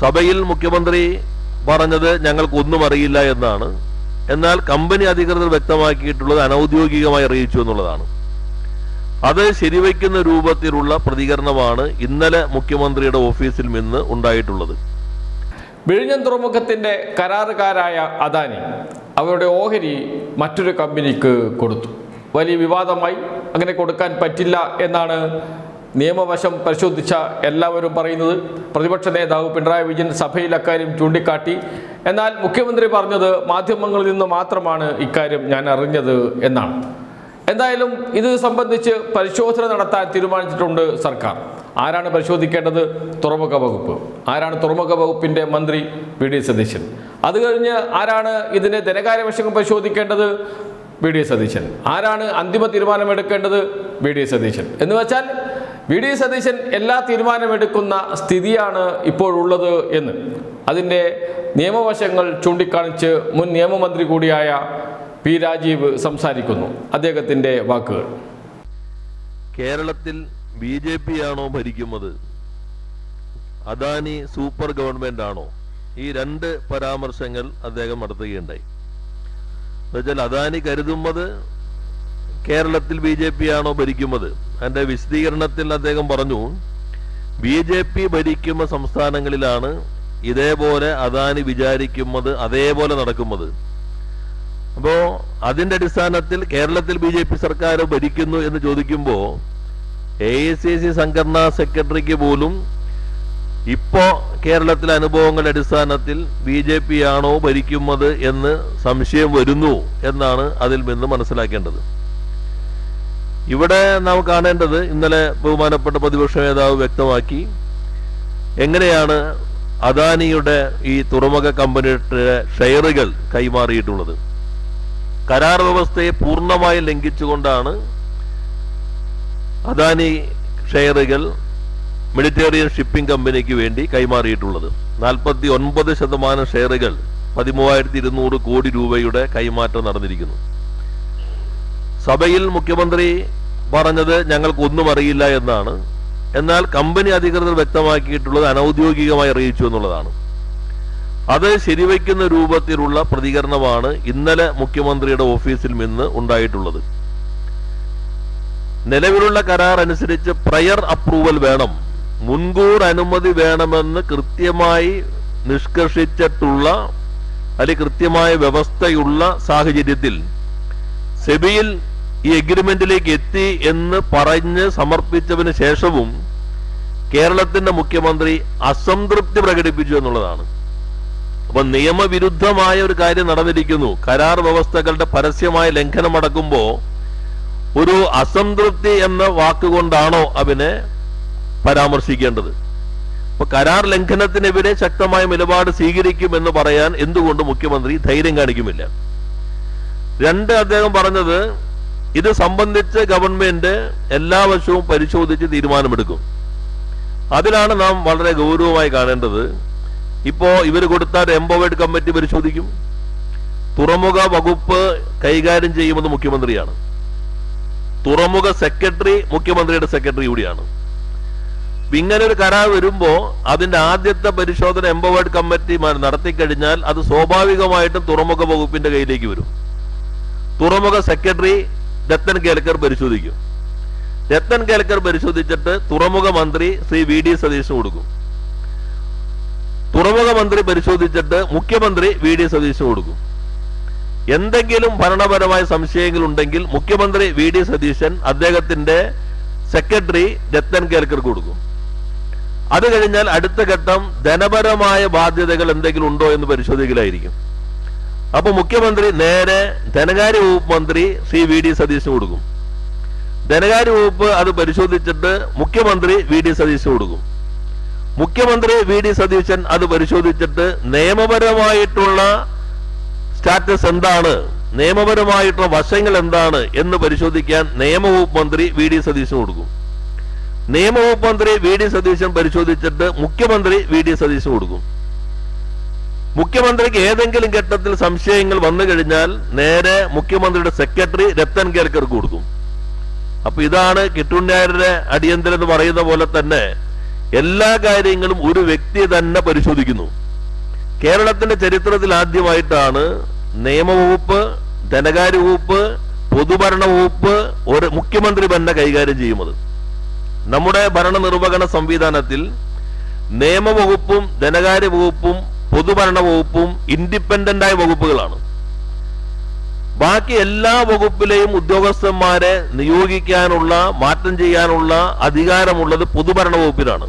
സഭയിൽ മുഖ്യമന്ത്രി പറഞ്ഞത് ഞങ്ങൾക്കൊന്നും അറിയില്ല എന്നാണ്. എന്നാൽ കമ്പനി അധികൃതർ വ്യക്തമാക്കിയിട്ടുള്ളത് അനൌദ്യോഗികമായി അറിയിച്ചു എന്നുള്ളതാണ്. അത് ശരിവയ്ക്കുന്ന രൂപത്തിലുള്ള പ്രതികരണമാണ് ഇന്നലെ മുഖ്യമന്ത്രിയുടെ ഓഫീസിൽ നിന്ന് ഉണ്ടായിട്ടുള്ളത്. വിഴിഞ്ഞം തുറമുഖത്തിന്റെ കരാറുകാരായ അദാനി അവരുടെ ഓഹരി മറ്റൊരു കമ്പനിക്ക് കൊടുത്തു. വലിയ വിവാദമായി. അങ്ങനെ കൊടുക്കാൻ പറ്റില്ല എന്നാണ് നിയമവശം പരിശോധിച്ച എല്ലാവരും പറയുന്നത്. പ്രതിപക്ഷ നേതാവ് പിണറായി വിജയൻ സഭയിൽ അക്കാര്യം ചൂണ്ടിക്കാട്ടി. എന്നാൽ മുഖ്യമന്ത്രി പറഞ്ഞത് മാധ്യമങ്ങളിൽ നിന്ന് മാത്രമാണ് ഇക്കാര്യം ഞാൻ അറിഞ്ഞത് എന്നാണ്. എന്തായാലും ഇത് സംബന്ധിച്ച് പരിശോധന നടത്താൻ തീരുമാനിച്ചിട്ടുണ്ട് സർക്കാർ. ആരാണ് പരിശോധിക്കേണ്ടത്? തുറമുഖ വകുപ്പ്. ആരാണ് തുറമുഖ വകുപ്പിന്റെ മന്ത്രി? വി.ഡി. സതീശൻ. അത് കഴിഞ്ഞ് ആരാണ് ഇതിന്റെ ധനകാര്യ വശങ്ങൾ പരിശോധിക്കേണ്ടത്? വി.ഡി. സതീശൻ. ആരാണ് അന്തിമ തീരുമാനമെടുക്കേണ്ടത്? വി.ഡി. സതീശൻ. എന്ന് വെച്ചാൽ വി.ഡി. സതീശൻ എല്ലാ തീരുമാനമെടുക്കുന്ന സ്ഥിതിയാണ് ഇപ്പോഴുള്ളത് എന്ന് അതിൻ്റെ നിയമവശങ്ങൾ ചൂണ്ടിക്കാണിച്ച് മുൻ നിയമമന്ത്രി കൂടിയായ പി. രാജീവ് സംസാരിക്കുന്നു. അദ്ദേഹത്തിൻ്റെ വാക്കുകൾ. കേരളത്തിൽ BJP ആണോ ഭരിക്കുന്നത്, അദാനി സൂപ്പർ ഗവൺമെന്റ് ആണോ? ഈ രണ്ട് പരാമർശങ്ങൾ അദ്ദേഹം നടത്തുകയുണ്ടായി. എന്നുവെച്ചാൽ അദാനി കരുതുന്നത് കേരളത്തിൽ BJP ആണോ ഭരിക്കുന്നത്. അതിന്റെ വിശദീകരണത്തിൽ അദ്ദേഹം പറഞ്ഞു, BJP ഭരിക്കുന്ന സംസ്ഥാനങ്ങളിലാണ് ഇതേപോലെ അദാനി വിചാരിക്കുന്നത് അതേപോലെ നടക്കുന്നത്. അപ്പോ അതിന്റെ അടിസ്ഥാനത്തിൽ കേരളത്തിൽ BJP സർക്കാർ ഭരിക്കുന്നു എന്ന് ചോദിക്കുമ്പോൾ AICC സംഘടനാ സെക്രട്ടറിക്ക് പോലും ഇപ്പോ കേരളത്തിലെ അനുഭവങ്ങളുടെ അടിസ്ഥാനത്തിൽ BJP ആണോ ഭരിക്കുന്നത് എന്ന് സംശയം വരുന്നു എന്നാണ് അതിൽ നിന്ന് മനസ്സിലാക്കേണ്ടത്. ഇവിടെ നാം കാണേണ്ടത്, ഇന്നലെ ബഹുമാനപ്പെട്ട പ്രതിപക്ഷ നേതാവ് വ്യക്തമാക്കി എങ്ങനെയാണ് അദാനിയുടെ ഈ തുറമുഖ കമ്പനിയുടെ ഷെയറുകൾ കൈമാറിയിട്ടുള്ളത്. കരാർ വ്യവസ്ഥയെ പൂർണ്ണമായി ലംഘിച്ചുകൊണ്ടാണ് അദാനി ഷെയറുകൾ മെഡിറ്ററേനിയൻ ഷിപ്പിംഗ് കമ്പനിക്ക് വേണ്ടി കൈമാറിയിട്ടുള്ളത്. 49% ഷെയറുകൾ 13,200 കോടി രൂപയുടെ കൈമാറ്റം നടന്നിരിക്കുന്നു. സഭയിൽ മുഖ്യമന്ത്രി പറഞ്ഞത് ഞങ്ങൾക്കൊന്നും അറിയില്ല എന്നാണ്. എന്നാൽ കമ്പനി അധികൃതർ വ്യക്തമാക്കിയിട്ടുള്ളത് അനൌദ്യോഗികമായി അറിയിച്ചു എന്നുള്ളതാണ്. അത് ശരിവയ്ക്കുന്ന രൂപത്തിലുള്ള പ്രതികരണമാണ് ഇന്നലെ മുഖ്യമന്ത്രിയുടെ ഓഫീസിൽ നിന്ന് ഉണ്ടായിട്ടുള്ളത്. നിലവിലുള്ള കരാർ അനുസരിച്ച് പ്രയർ അപ്രൂവൽ വേണം, മുൻകൂർ അനുമതി വേണമെന്ന് കൃത്യമായി നിഷ്കർഷിച്ചിട്ടുള്ള അല്ലെങ്കിൽ കൃത്യമായ വ്യവസ്ഥയുള്ള സാഹചര്യത്തിൽ സെബിയിൽ ഈ എഗ്രിമെന്റിലേക്ക് എത്തി എന്ന് പറഞ്ഞ് സമർപ്പിച്ചതിന് ശേഷവും കേരളത്തിന്റെ മുഖ്യമന്ത്രി അസംതൃപ്തി പ്രകടിപ്പിച്ചു എന്നുള്ളതാണ്. അപ്പൊ നിയമവിരുദ്ധമായ ഒരു കാര്യം നടന്നിരിക്കുന്നു. കരാർ വ്യവസ്ഥകളുടെ പരസ്യമായ ലംഘനം അടക്കുമ്പോൾ ഒരു അസംതൃപ്തി എന്ന വാക്കുകൊണ്ടാണോ അവനെ പരാമർശിക്കേണ്ടത്? അപ്പൊ കരാർ ലംഘനത്തിനെതിരെ ശക്തമായ നിലപാട് സ്വീകരിക്കുമെന്ന് പറയാൻ എന്തുകൊണ്ട് മുഖ്യമന്ത്രി ധൈര്യം കാണിക്കുമില്ല? രണ്ട്, അദ്ദേഹം പറഞ്ഞത് ഇത് സംബന്ധിച്ച് ഗവൺമെന്റ് എല്ലാ വശവും പരിശോധിച്ച് തീരുമാനമെടുക്കും. അതിലാണ് നാം വളരെ ഗൗരവമായി കാണേണ്ടത്. ഇപ്പോ ഇവർ കൊടുത്ത എംപവേർഡ് കമ്മിറ്റി പരിശോധിക്കും. തുറമുഖ വകുപ്പ് കൈകാര്യം ചെയ്യുന്നത് മുഖ്യമന്ത്രിയാണ്. തുറമുഖ സെക്രട്ടറി മുഖ്യമന്ത്രിയുടെ സെക്രട്ടറി കൂടിയാണ്. ഇങ്ങനെ ഒരു കരാർ വരുമ്പോ അതിന്റെ ആദ്യത്തെ പരിശോധന എംപവേർഡ് കമ്മിറ്റി നടത്തിക്കഴിഞ്ഞാൽ അത് സ്വാഭാവികമായിട്ടും തുറമുഖ വകുപ്പിന്റെ കയ്യിലേക്ക് വരും. തുറമുഖ സെക്രട്ടറി രത്തൻ കേൽക്കർ പരിശോധിക്കും. രത്തൻ കേൽക്കർ പരിശോധിച്ചിട്ട് തുറമുഖ മന്ത്രി ശ്രീ വി.ഡി. സതീശന് കൊടുക്കും. തുറമുഖ മന്ത്രി പരിശോധിച്ചിട്ട് മുഖ്യമന്ത്രി വി.ഡി. സതീശന് കൊടുക്കും. എന്തെങ്കിലും ഭരണപരമായ സംശയങ്ങൾ ഉണ്ടെങ്കിൽ മുഖ്യമന്ത്രി വി.ഡി. സതീശൻ അദ്ദേഹത്തിന്റെ സെക്രട്ടറി രത്തൻ കേൽക്കർക്ക് കൊടുക്കും. അത് കഴിഞ്ഞാൽ അടുത്ത ഘട്ടം ധനപരമായ ബാധ്യതകൾ എന്തെങ്കിലും ഉണ്ടോ എന്ന് പരിശോധിക്കലായിരിക്കും. അപ്പൊ മുഖ്യമന്ത്രി നേരെ ധനകാര്യ വകുപ്പ് മന്ത്രി ശ്രീ വി.ഡി. സതീശന് കൊടുക്കും. ധനകാര്യ വകുപ്പ് അത് പരിശോധിച്ചിട്ട് മുഖ്യമന്ത്രി വി.ഡി. സതീശന് കൊടുക്കും. മുഖ്യമന്ത്രി വി.ഡി. സതീശൻ അത് പരിശോധിച്ചിട്ട് നിയമപരമായിട്ടുള്ള സ്റ്റാറ്റസ് എന്താണ്, നിയമപരമായിട്ടുള്ള വശങ്ങൾ എന്താണ് എന്ന് പരിശോധിക്കാൻ നിയമവകുപ്പ് മന്ത്രി വി.ഡി. സതീശന് കൊടുക്കും. നിയമവകുപ്പ് മന്ത്രി വി.ഡി. സതീശൻ പരിശോധിച്ചിട്ട് മുഖ്യമന്ത്രി വി.ഡി. സതീശന് കൊടുക്കും. മുഖ്യമന്ത്രിക്ക് ഏതെങ്കിലും ഘട്ടത്തിൽ സംശയങ്ങൾ വന്നു കഴിഞ്ഞാൽ നേരെ മുഖ്യമന്ത്രിയുടെ സെക്രട്ടറി രത്തൻ കേൽക്കർക്ക് കൊടുക്കും. അപ്പൊ ഇതാണ് കിട്ടുണ്ണിയാരുടെ അടിയന്തരം എന്ന് പറയുന്ന പോലെ തന്നെ എല്ലാ കാര്യങ്ങളും ഒരു വ്യക്തി തന്നെ പരിശോധിക്കുന്നു. കേരളത്തിന്റെ ചരിത്രത്തിൽ ആദ്യമായിട്ടാണ് നിയമവകുപ്പ്, ധനകാര്യ വകുപ്പ്, പൊതുഭരണ വകുപ്പ് ഒരു മുഖ്യമന്ത്രി തന്നെ കൈകാര്യം ചെയ്യുന്നത്. നമ്മുടെ ഭരണനിർവഹണ സംവിധാനത്തിൽ നിയമവകുപ്പും ധനകാര്യ വകുപ്പും പൊതുഭരണ വകുപ്പും ഇൻഡിപെൻഡന്റ് ആയ വകുപ്പുകളാണ്. ബാക്കി എല്ലാ വകുപ്പിലെയും ഉദ്യോഗസ്ഥന്മാരെ നിയോഗിക്കാനുള്ള, മാറ്റം ചെയ്യാനുള്ള അധികാരമുള്ളത് പൊതുഭരണ വകുപ്പിലാണ്.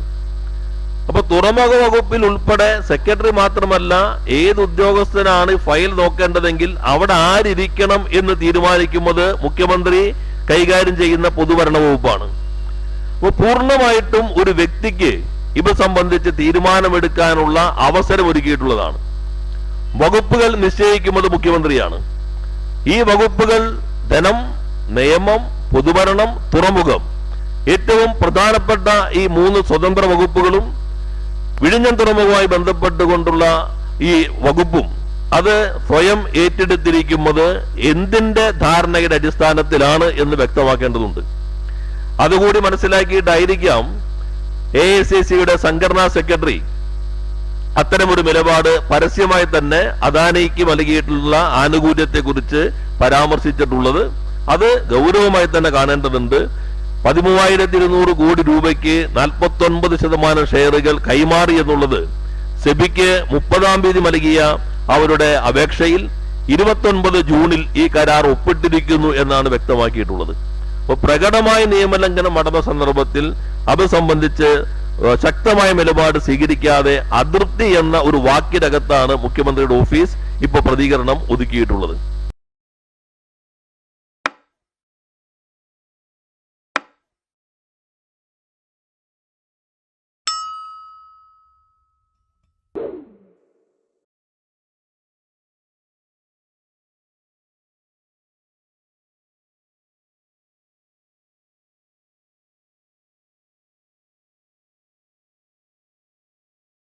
അപ്പൊ തുറമുഖ വകുപ്പിൽ ഉൾപ്പെടെ സെക്രട്ടറി മാത്രമല്ല, ഏത് ഉദ്യോഗസ്ഥനാണ് ഫയൽ നോക്കേണ്ടതെങ്കിൽ അവിടെ ആരിരിക്കണം എന്ന് തീരുമാനിക്കുന്നത് മുഖ്യമന്ത്രി കൈകാര്യം ചെയ്യുന്ന പൊതുഭരണ വകുപ്പാണ്. അപ്പോൾ പൂർണ്ണമായിട്ടും ഒരു വ്യക്തിക്ക് ഇത് സംബന്ധിച്ച് തീരുമാനമെടുക്കാനുള്ള അവസരം ഒരുക്കിയിട്ടുള്ളതാണ്. വകുപ്പുകൾ നിശ്ചയിക്കുന്നത് മുഖ്യമന്ത്രിയാണ്. ഈ വകുപ്പുകൾ ധനം, നിയമം, പൊതുഭരണം, തുറമുഖം, ഏറ്റവും പ്രധാനപ്പെട്ട ഈ 3 സ്വതന്ത്ര വകുപ്പുകളും വിഴിഞ്ഞം തുറമുഖവുമായി ബന്ധപ്പെട്ടുകൊണ്ടുള്ള ഈ വകുപ്പും അത് സ്വയം ഏറ്റെടുത്തിരിക്കുന്നത് എന്തിന്റെ ധാരണയുടെ അടിസ്ഥാനത്തിലാണ് എന്ന് വ്യക്തമാക്കേണ്ടതുണ്ട്. അതുകൂടി മനസ്സിലാക്കിയിട്ടായിരിക്കാം AICCയുടെ സംഘടനാ സെക്രട്ടറി അത്തരമൊരു നിലപാട് പരസ്യമായി തന്നെ അദാനിക്ക് നൽകിയിട്ടുള്ള ആനുകൂല്യത്തെക്കുറിച്ച് പരാമർശിച്ചിട്ടുള്ളത്. അത് ഗൗരവമായി തന്നെ കാണേണ്ടതുണ്ട്. 13,200 കോടി രൂപയ്ക്ക് 49% ഷെയറുകൾ കൈമാറി എന്നുള്ളത് സെബിക്ക് 30-ാം തീയതി നൽകിയ അവരുടെ അപേക്ഷയിൽ 29 ജൂണിൽ ഈ കരാർ ഒപ്പിട്ടിരിക്കുന്നു എന്നാണ് വ്യക്തമാക്കിയിട്ടുള്ളത്. അപ്പോൾ പ്രകടമായ നിയമലംഘനം നടന്ന സന്ദർഭത്തിൽ അത് സംബന്ധിച്ച് ശക്തമായ നിലപാട് സ്വീകരിക്കാതെ അതൃപ്തി എന്ന ഒരു വാക്കിനകത്താണ് മുഖ്യമന്ത്രിയുടെ ഓഫീസ് ഇപ്പോൾ പ്രതികരണം ഒതുക്കിയിട്ടുള്ളത്.